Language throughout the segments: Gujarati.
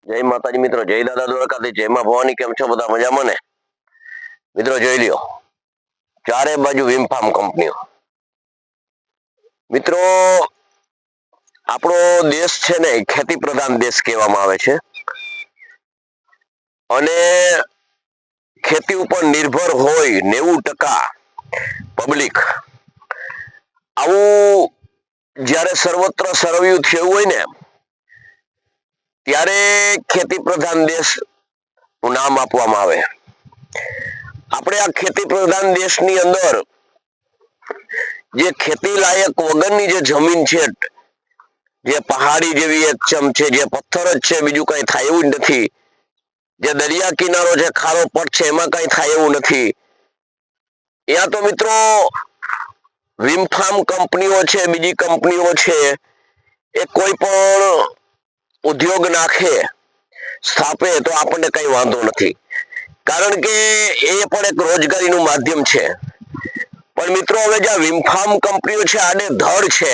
જય માતાજી મિત્રો, જય દાદા દ્વારકાથી, જય માં ભવાની. કેમ છો બધા? મજામાં ને? મિત્રો જોઈ લ્યો, ચારે બાજુ વિમફાર્મ કંપનીઓ. મિત્રો, આપણો દેશ છે ને ખેતી પ્રધાન દેશ કહેવામાં આવે છે અને ખેતી ઉપર નિર્ભર હોય 90% પબ્લિક. આવું જ્યારે સર્વત્ર સરવૈયું થયું હોય ને ત્યારે ખેતી પ્રધાન દેશ નું નામ આપવામાં આવે. આપણે આ ખેતી પ્રધાન દેશની અંદર જે ખેતી લાયક વગરની જે જમીન છે, જે પહાડી જેવી એકચમ છે, જે પથ્થર જ છે, બીજું કઈ થાય એવું જ નથી, જે દરિયા કિનારો છે, ખારો પટ છે, એમાં કઈ થાય એવું નથી. ત્યાં તો મિત્રો વિમફાર્મ કંપનીઓ છે, બીજી કંપનીઓ છે, એ કોઈ પણ ઉદ્યોગ નાખે, સ્થાપે તો આપણને કઈ વાંધો નથી, કારણ કે એ પણ એક રોજગારીનું માધ્યમ છે. પણ મિત્રો, હવે જે વિમફાર્મ કંપનીઓ છે આડેધડ છે.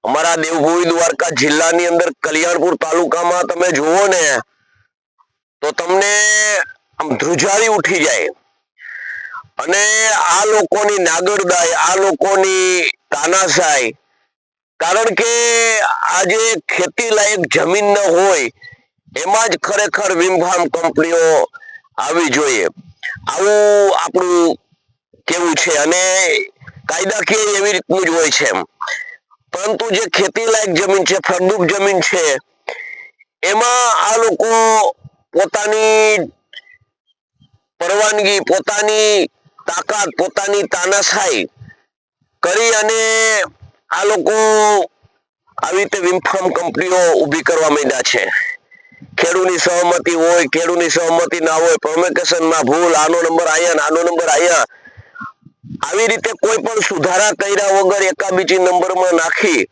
અમારા દેવભૂમિ દ્વારકા જિલ્લાની અંદર કલ્યાણપુર તાલુકામાં તમે જુઓ ને તો તમને આમ ધ્રુજારી ઉઠી જાય. અને આ લોકોની નાગરદાઈ, આ લોકોની તાનાશાહી, કારણ કે આજે ખેતી લાયક જમીન ન હોય એમાં જ ખરેખર વિમફાર્મ કંપનીઓ આવી જોઈએ, આવું આપણું કેવું છે. અને કાયદાકીય એવી રીતનું જ હોય છે. પરંતુ જે ખેતી લાયક જમીન છે, ફળદ્રુપ જમીન છે, એમાં આ લોકો પોતાની પરવાનગી, પોતાની તાકાત, પોતાની તાનાશાહી કરી અને આ લોકો આવી રીતે વિમફાર્મ કંપનીઓ ઊભી કરવા માંડ્યા છે. ખેડૂતની સહમતિ હોય, ખેડૂતની સહમતિ ના હોય, પ્રોમિકેશનમાં ભૂલ, આનો નંબર અહીંયા, આનો નંબર અહીંયા, આવી રીતે કોઈ પણ સુધારા કર્યા વગર એકાબીજી નંબરમાં નાખી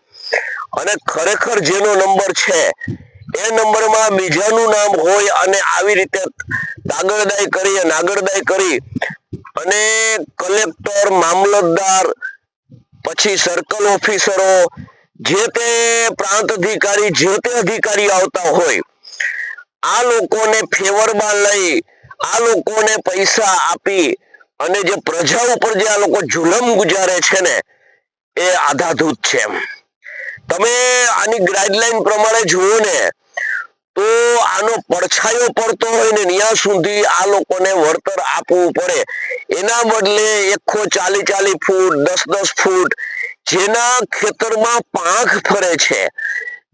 અને ખરેખર જેનો નંબર છે એ નંબરમાં બીજાનું નામ હોય અને આવી રીતે નાગરદાઈ કરી અને કલેક્ટર, મામલતદાર, પછી સર્કલ ઓફિસરો, જે તે પ્રાંત અધિકારી, જે તે અધિકારી આવતા હોય, આ લોકોને ફેવરમાં લઈ, આ લોકોને પૈસા આપી અને જે પ્રજા ઉપર જે આ લોકો જુલમ ગુજારે છે ને એ આધાધૂત છે. તમે આની ગાઈડલાઈન પ્રમાણે જુઓ ને તો આનો પડછાયો પડતો હોય ને ત્યાં સુધી આ લોકોને વળતર આપવું પડે. એના બદલે 140 ફૂટ, 10 ફૂટ જેના ખેતરમાં પાંખ ફરે છે,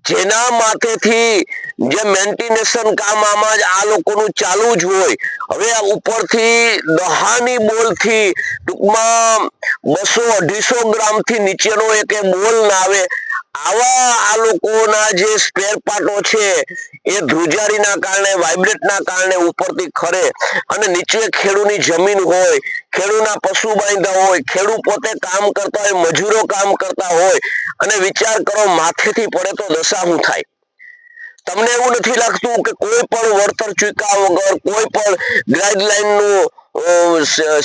જેના માથેથી જે મેન્ટેનેશન કામ આમાં જ આ લોકોનું ચાલુ જ હોય, હવે આ ઉપરથી દહાની બોલથી ટૂંકમાં 200-250 ગ્રામથી નીચેનો એક બોલ ના આવે, આવા આ લોકોના જે સ્પેર પાર્ટો છે એ ધ્રુજારીના કારણે, વાઇબ્રેટના કારણે ઉપરથી ખરે અને નીચે ખેડૂતની જમીન હોય, ખેડૂતના પશુ બાંધા હોય, ખેડૂત પોતે કામ કરતા હોય, મજૂરો કામ કરતા હોય, અને વિચાર કરો માથેથી પડે તો દશા શું થાય? તમને એવું નથી લાગતું કે કોઈ પણ વળતર ચૂક્યા વગર, કોઈ પણ ગાઈડલાઈનનું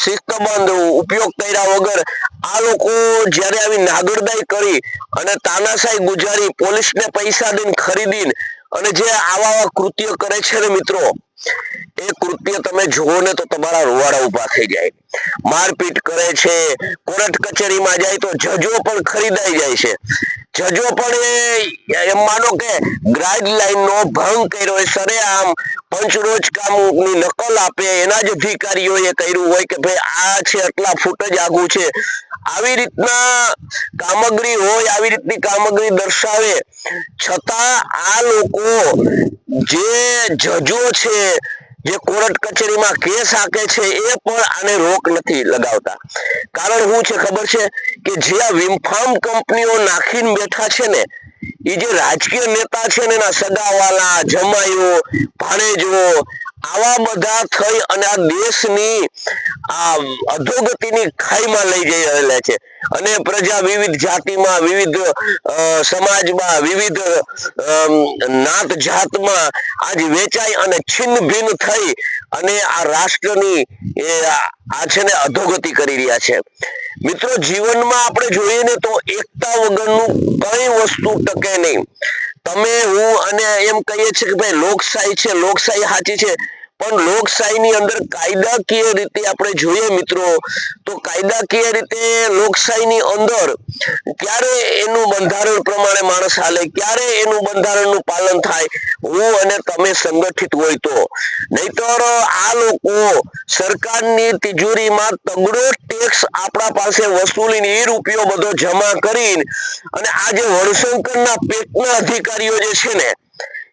શિસ્તબદ્ધ ઉપયોગ કર્યા વગર આ લોકો જ્યારે આવી નાગરદાઈ કરી અને તાનાશાહી ગુજારી, પોલીસને પૈસા દઈને ખરીદીને અને જે આવા કૃત્ય કરે છે ને મિત્રો, એ કૃત્ય તમે જુઓ ને તો તમારા રૂવાડા ઉભા થઈ જાય. મારપીટ કરે છે, કોર્ટ કચેરીમાં જાય તો જજો પણ ખરીદાઈ જાય છે. જજો પણ એમ માનો કે ગાઈડલાઈન નો ભંગ કર્યો હોય, સરેઆમ પંચરોજ કામની નકલ આપે, એના જ અધિકારીઓએ કર્યું હોય કે ભાઈ આ છે આટલા ફૂટ જ આગું છે, આવી રીતના કામગીરી હોય, આવી રીતની કામગીરી દર્શાવે, છતાં આ લોકો જે જજો છે, જે કોર્ટ કચેરીમાં કેસ હાકે છે, એ પણ આને રોક નથી લગાવતા. કારણ શું છે ખબર છે? કે જે આ વિમફાર્મ કંપનીઓ નાખીને બેઠા છે ને, એ જે રાજકીય નેતા છે ને, એના સગાવાલા, જમાઈઓ, ભાણેજો, આવા બધા થઈ અને આ દેશની આ અધોગતિની ખાઈમાં લઈ જઈ રહેલા છે. અને પ્રજા વિવિધ જાતિમાં, વિવિધ સમાજમાં, વિવિધ નાત જાતમાં આજ વેચાઈ અને છિન્ન ભિન્ન થઈ અને આ રાષ્ટ્રની આ છે ને અધોગતિ કરી રહ્યા છે. મિત્રો, જીવનમાં આપણે જોઈએ ને તો એકતા વગરનું કઈ વસ્તુ ટકે નહીં. તમે હું અને એમ કહીએ છીએ કે ભાઈ લોકશાહી છે, લોકશાહી સાચી છે, પણ લોકશાહીની અંદર કાયદાકીય રીતે આપણે જોઈએ મિત્રો તો કાયદાકીય રીતે લોકશાહીની અંદર ક્યારે એનું બંધારણ પ્રમાણે માણસ હાલે, ક્યારે એનું બંધારણનું પાલન થાય, હું અને તમે સંગઠિત હોય તો. નહીતર આ લોકો સરકારની તિજોરીમાં તગડો ટેક્સ આપણા પાસે વસૂલીને એ રૂપિયો બધો જમા કરીને અને આ જે વણશંકરના પેટના અધિકારીઓ જે છે ને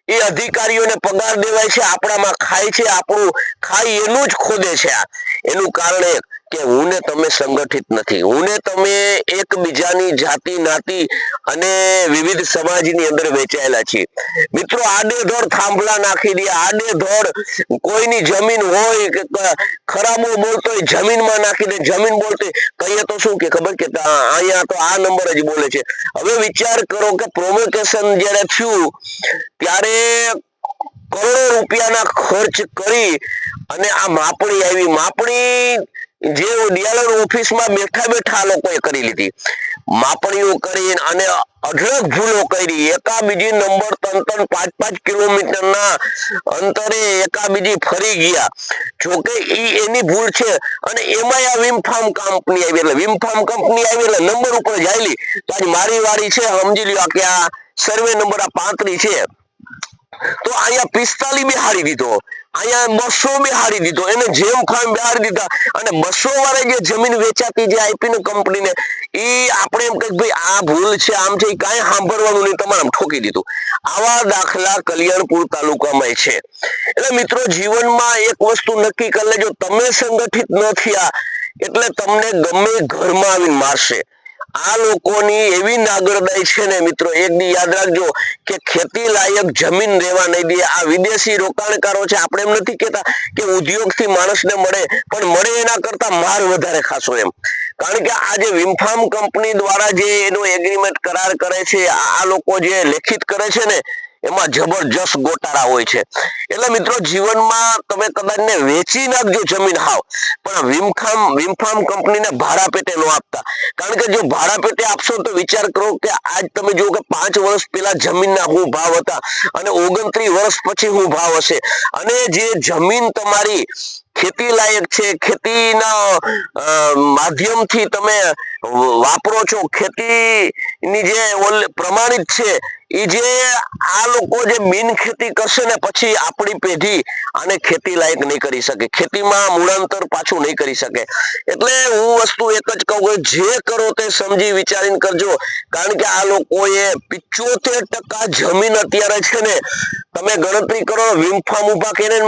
એ અધિકારીઓને પગાર દેવાય છે, આપણામાં ખાય છે, આપણું ખાય એનું જ ખોદે છે. એનું કારણ એક કે હું ને તમે સંગઠિત નથી, હું ને તમે એકબીજાની જાતિ નાતી અને વિવિધ સમાજની અંદર વેચાયેલા છીએ. મિત્રો આડેધડ થાંભલા નાખી દે, આડેધડ કોઈની જમીન હોય કે ખરાબો બોલતો હોય જમીનમાં નાખી દે, જમીન બોલતી કહીએ તો શું કે ખબર કે અહીંયા તો આ નંબર જ બોલે છે. હવે વિચાર કરો કે પ્રોવોકેશન જ્યારે થયું ત્યારે કરોડો રૂપિયાના ખર્ચ કરી અને આ માપણી આવી, માપણી જે ડીઆરએલ ઓફિસમાં બેઠા બેઠા લોકોએ કરી લીધી, માપણીઓ કરી અને અઢળક ભૂલો કરી, એકાબીજી નંબર 3-5 કિલોમીટરના અંતરે એકાબીજી ફરી ગયા. જોકે એની ભૂલ છે અને એમાં આ વિમફાર્મ કંપની આવી, એટલે વિમફાર્મ કંપની આવી એટલે નંબર ઉપર જાયલી તો આજ મારી વાડી છે, સમજી લ્યો કે આ સર્વે નંબર આ 35 છે તો અહીંયા 45 બેહાડી દીધો, અહીંયા 200 બેહાડી દીધો, એને જેમ ફાર્મ બેહાડી દીધા અને 200 વાળે જે જમીન વેચાતી જે આપી ને કંપનીને એ આપણે એમ કહીએ ભાઈ આ ભૂલ છે, આમ છે, કાંઈ સાંભળવાનું નહીં, તમારે આમ ઠોકી દીધું. આવા દાખલા કલ્યાણપુર તાલુકામાં છે. એટલે મિત્રો જીવનમાં એક વસ્તુ નક્કી કરી લેજો, તમે સંગઠિત ન થયા એટલે તમને ગમે ઘરમાં આવીને મારશે. આ લોકોની એવી નાગરદાઈ છે ને મિત્રો, એક દી યાદ રાખજો કે ખેતી લાયક જમીન રહેવા નહીં દે. આ વિદેશી રોકાણકારો છે, આપણે એમ નથી કહેતા કે ઉદ્યોગથી માણસને મળે, પણ મળે એના કરતા માર વધારે ખાસો એમ. કારણ કે આ જે વિમફાર્મ કંપની દ્વારા જે એનો એગ્રીમેન્ટ કરાર કરે છે, આ લોકો જે લેખિત કરે છે ને એમાં જબરજસ્ત ગોટાળા હોય છે. એટલે મિત્રો જીવનમાં તમે કદાચ ને વેચી નાખજો જમીન હાવ, પણ વિમફાર્મ કંપનીને ભાડા પેટે ન આપતા. કારણ કે જો ભાડા પેટે આપશો તો વિચાર કરો કે આજ તમે જુઓ કે 5 વર્ષ પહેલા જમીનના શું ભાવ હતા અને 29 વર્ષ પછી શું ભાવ હશે. અને જે જમીન તમારી ખેતી લાયક છે, ખેતીના માધ્યમથી તમે વાપરો છો, ખેતીની જે પ્રમાણિત છે, એ જે આ લોકો જે બિન ખેતી કરશે ને પછી આપણી પેઢી આને ખેતી લાયક નહીં કરી શકે, ખેતીમાં મૂળાંતર પાછું નહીં કરી શકે. એટલે હું વસ્તુ એક જ કહું કે જે કરો તે સમજી વિચારીને કરજો. કારણ કે આ લોકોએ 75% જમીન અત્યારે છે ને તમે ગણતરી કરો, વિમફાર્મ ઉભા કરીને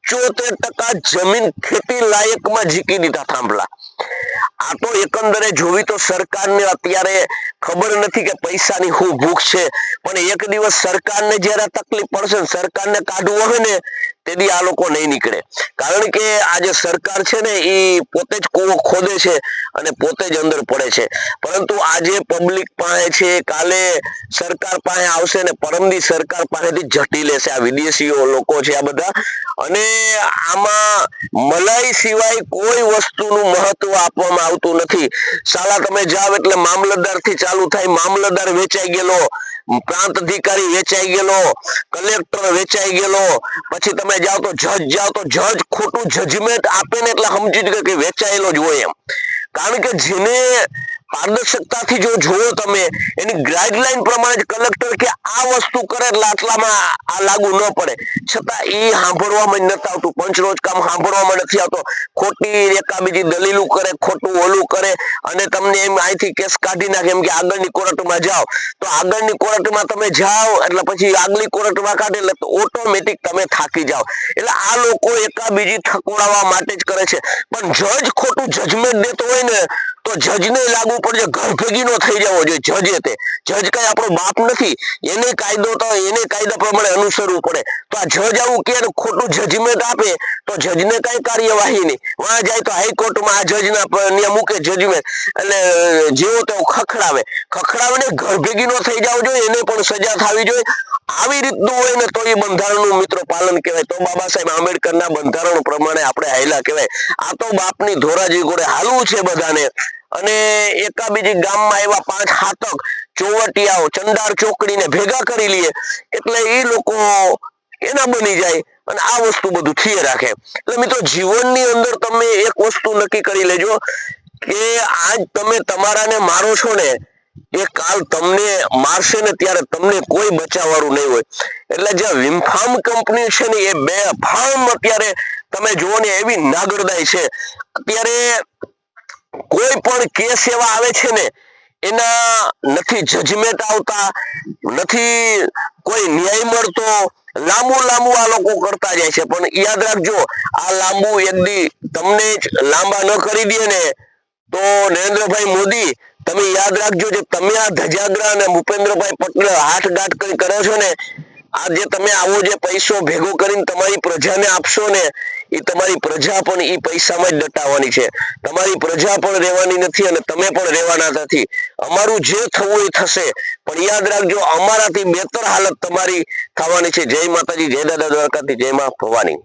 75% જમીન ખેતી લાયકમાં જીકી દીધા થાંભલા. આ તો એકંદરે જોવી તો સરકારને અત્યારે ખબર નથી કે પૈસાની શું ભૂખ છે, પણ એક દિવસ સરકારને જ્યારે તકલીફ પડશે, સરકારને કાઢવું હોય ને તેથી આ લોકો નહીં નીકળે. કારણ કે આ જે સરકાર છે ને એ પોતે જ કૂવો ખોદે છે અને પોતે જ અંદર પડે છે. પરંતુ આજે પબ્લિક પાસે છે, કાલે સરકાર પાસે આવશે ને પરમદી સરકાર પાસેથી જટી લેશે આ વિદેશીઓ લોકો છે આ બધા. અને આમાં મલાઈ સિવાય કોઈ વસ્તુનું મહત્વ આપવામાં આવતું નથી. સાલા તમે જાવ એટલે મામલતદાર થી ચાલુ થાય, મામલતદાર વેચાઈ ગયેલો, પ્રાંત અધિકારી વેચાઈ ગયેલો, કલેક્ટર વેચાઈ ગયેલો, પછી તમે જાઓ તો જજ ખોટું જજમેન્ટ આપે ને એટલે સમજી કે વેચાયેલો જ હોય એમ. કારણ કે જેને પારદર્શકતાથી જો જોવો તમે એની ગાઈડલાઈન પ્રમાણે કલેક્ટર કે આ વસ્તુ કરે એટલે આટલામાં આ લાગુ ન પડે, છતાં એ સાંભળવામાં નથી આવતું, પંચરોજ કામ સાંભળવામાં નથી આવતો, ખોટી એકાબીજી દલીલું કરે, ખોટું ઓલું કરે અને તમને એમ અહીંથી કેસ કાઢી નાખે એમ કે આગળની કોર્ટમાં જાઓ. તો આગળની કોર્ટમાં તમે જાઓ એટલે પછી આગલી કોર્ટમાં કાઢે એટલે ઓટોમેટિક તમે થાકી જાઓ. એટલે આ લોકો એકાબીજી ઠકોડાવવા માટે જ કરે છે. પણ જજ ખોટું જજમેન્ટ દેતો હોય ને તો જજને લાગુ પડે, ઘર ભેગી નો થઈ જવો જોઈએ. જજે તે જજ કઈ આપણો બાપ નથી, એને કાયદા પ્રમાણે અનુસરવું પડે. તો આ જજ આવું કે ખોટું જજમેન્ટ આપે તો જજને કઈ કાર્યવાહી નહીં, વહાં જાય તો હાઈકોર્ટમાં આ જજના ત્યાં મૂકે જજમેન્ટ, એટલે જેવો તેવો ખખડાવે ને ઘર ભેગી નો થઈ જવો જોઈએ, એને પણ સજા થવી જોઈએ. આવી રીતનું હોય ને તો એ બંધારણનું મિત્રો પાલન કહેવાય. તો બાબા સાહેબ આંબેડકરના બંધારણ પ્રમાણે આપણે હાયલા કહેવાય. આ તો બાપની ધોરાજી ઘોડે હાલવું છે બધાને. અને એકાબીજી ગામમાં એવા 5-7 ચોવટિયાઓ ચંડાર ચોકડીને ભેગા કરી લઈએ એટલે એ લોકો એના બની જાય અને આ વસ્તુ બધું થઈએ રાખે. એટલે મિત્રો જીવનની અંદર તમે એક વસ્તુ નક્કી કરી લેજો કે આજ તમે તમારાને મારો છો ને એ કાલ તમને મારશે ને ત્યારે તમને કોઈ બચાવવાનું નહીં હોય. એટલે જે વિમફાર્મ કંપની છે ને એ બેફામ અત્યારે તમે જુઓ ને એવી નાગરદાઈ છે. અત્યારે કોઈ પણ કેસ એવા આવે છે ને એના નથી જજમેન્ટ આવતા, નથી કોઈ ન્યાય મળતો, લાંબુ આ લોકો કરતા જાય છે. પણ યાદ રાખજો આ લાંબુ એક દી તમને જ લાંબા ન કરી દે ને તો નરેન્દ્રભાઈ મોદી તમે યાદ રાખજો જે તમે આ ધજાગરા અને ભૂપેન્દ્રભાઈ પટેલ હાથગાંઠ કરી કરો છો ને, આ જે તમે આવો જે પૈસો ભેગો કરીને તમારી પ્રજાને આપશો ને એ તમારી પ્રજા પણ એ પૈસામાં જ દટાવવાની છે. તમારી પ્રજા પણ રહેવાની નથી અને તમે પણ રહેવાના નથી. અમારું જે થવું એ થશે પણ યાદ રાખજો અમારાથી બહેતર હાલત તમારી થવાની છે. જય માતાજી, જય દાદા દ્વારકાથી, જય માં ભવાની.